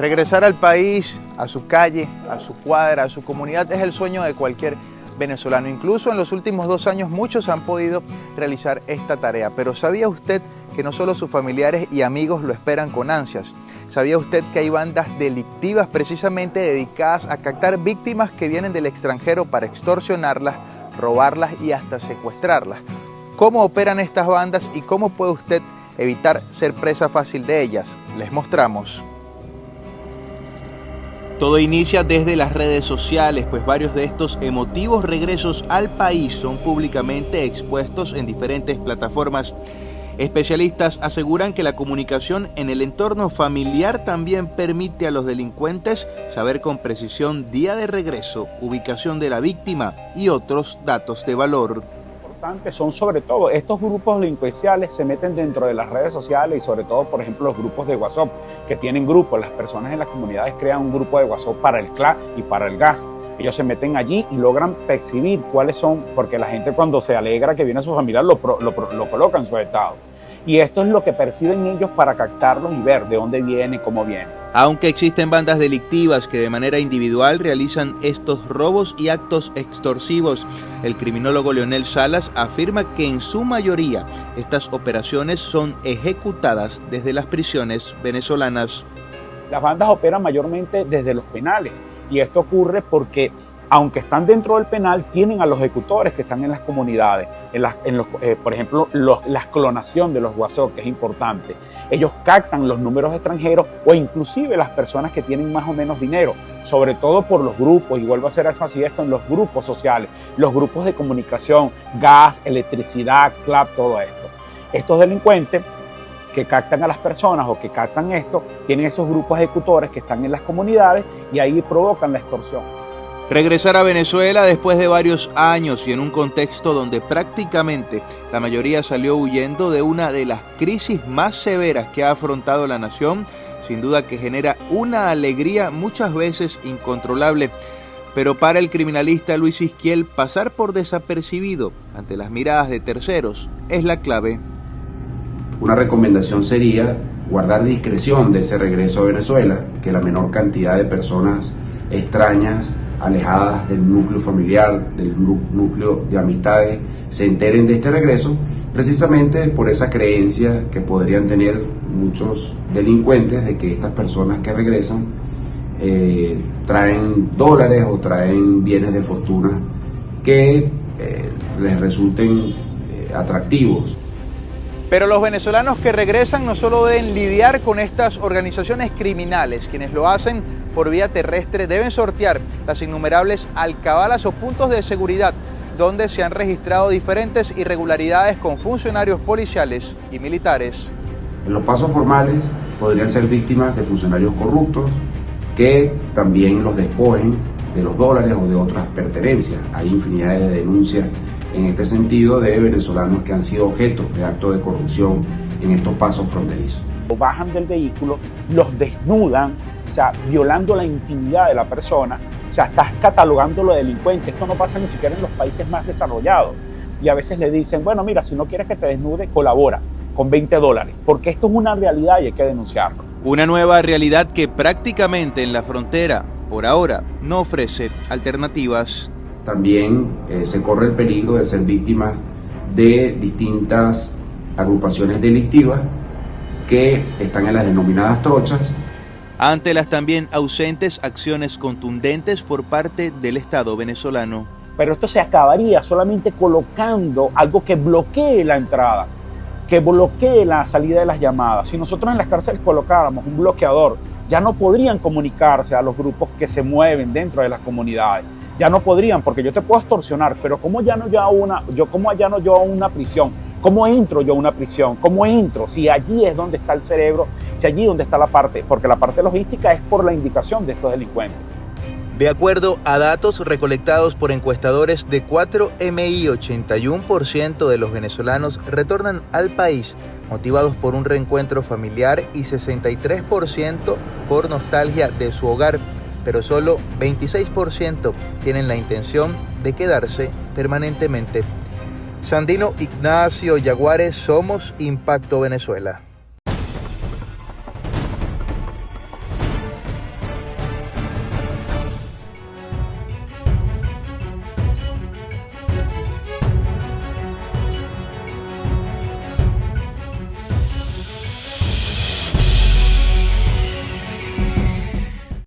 Regresar al país, a su calle, a su cuadra, a su comunidad es el sueño de cualquier venezolano. Incluso en los últimos 2 años muchos han podido realizar esta tarea. Pero ¿sabía usted que no solo sus familiares y amigos lo esperan con ansias? ¿Sabía usted que hay bandas delictivas precisamente dedicadas a captar víctimas que vienen del extranjero para extorsionarlas, robarlas y hasta secuestrarlas? ¿Cómo operan estas bandas y cómo puede usted evitar ser presa fácil de ellas? Les mostramos. Todo inicia desde las redes sociales, pues varios de estos emotivos regresos al país son públicamente expuestos en diferentes plataformas. Especialistas aseguran que la comunicación en el entorno familiar también permite a los delincuentes saber con precisión día de regreso, ubicación de la víctima y otros datos de valor. Son sobre todo estos grupos delincuenciales se meten dentro de las redes sociales y sobre todo, por ejemplo, los grupos de WhatsApp que tienen grupos. Las personas en las comunidades crean un grupo de WhatsApp para el CLA y para el gas. Ellos se meten allí y logran percibir cuáles son, porque la gente cuando se alegra que viene su familiar lo coloca en su estado. Y esto es lo que perciben ellos para captarlos y ver de dónde viene, cómo viene. Aunque existen bandas delictivas que de manera individual realizan estos robos y actos extorsivos, el criminólogo Leonel Salas afirma que en su mayoría estas operaciones son ejecutadas desde las prisiones venezolanas. Las bandas operan mayormente desde los penales y esto ocurre porque aunque están dentro del penal, tienen a los ejecutores que están en las comunidades, por ejemplo, la clonación de los WhatsApp, que es importante. Ellos captan los números extranjeros o inclusive las personas que tienen más o menos dinero, sobre todo por los grupos, y vuelvo a hacer énfasis esto en los grupos sociales, los grupos de comunicación, gas, electricidad, CLAP, todo esto. Estos delincuentes que captan a las personas o que captan esto, tienen esos grupos ejecutores que están en las comunidades y ahí provocan la extorsión. Regresar a Venezuela después de varios años y en un contexto donde prácticamente la mayoría salió huyendo de una de las crisis más severas que ha afrontado la nación, sin duda que genera una alegría muchas veces incontrolable. Pero para el criminalista Luis Isquiel, pasar por desapercibido ante las miradas de terceros es la clave. Una recomendación sería guardar discreción de ese regreso a Venezuela, que la menor cantidad de personas extrañas, alejadas del núcleo familiar, del núcleo de amistades, se enteren de este regreso, precisamente por esa creencia que podrían tener muchos delincuentes de que estas personas que regresan traen dólares o traen bienes de fortuna que les resulten atractivos. Pero los venezolanos que regresan no solo deben lidiar con estas organizaciones criminales, quienes lo hacen por vía terrestre deben sortear las innumerables alcabalas o puntos de seguridad donde se han registrado diferentes irregularidades con funcionarios policiales y militares. En los pasos formales podrían ser víctimas de funcionarios corruptos que también los despojen de los dólares o de otras pertenencias. Hay infinidad de denuncias en este sentido de venezolanos que han sido objeto de actos de corrupción en estos pasos fronterizos. Bajan del vehículo, los desnudan, o sea, violando la intimidad de la persona, o sea, estás catalogándolo de delincuente. Esto no pasa ni siquiera en los países más desarrollados. Y a veces le dicen, bueno, mira, si no quieres que te desnude, colabora con $20, porque esto es una realidad y hay que denunciarlo. Una nueva realidad que prácticamente en la frontera, por ahora, no ofrece alternativas. También se corre el peligro de ser víctima de distintas agrupaciones delictivas que están en las denominadas trochas. Ante las también ausentes acciones contundentes por parte del Estado venezolano. Pero esto se acabaría solamente colocando algo que bloquee la entrada, que bloquee la salida de las llamadas. Si nosotros en las cárceles colocáramos un bloqueador, ya no podrían comunicarse a los grupos que se mueven dentro de las comunidades. Ya no podrían, porque yo te puedo extorsionar, pero ¿cómo allano yo a una prisión? ¿Cómo entro yo a una prisión? ¿Cómo entro? Si allí es donde está el cerebro, si allí es donde está la parte, porque la parte logística es por la indicación de estos delincuentes. De acuerdo a datos recolectados por encuestadores de 4MI, 81% de los venezolanos retornan al país motivados por un reencuentro familiar y 63% por nostalgia de su hogar, pero solo 26% tienen la intención de quedarse permanentemente. Sandino Ignacio Yaguares, Somos Impacto Venezuela.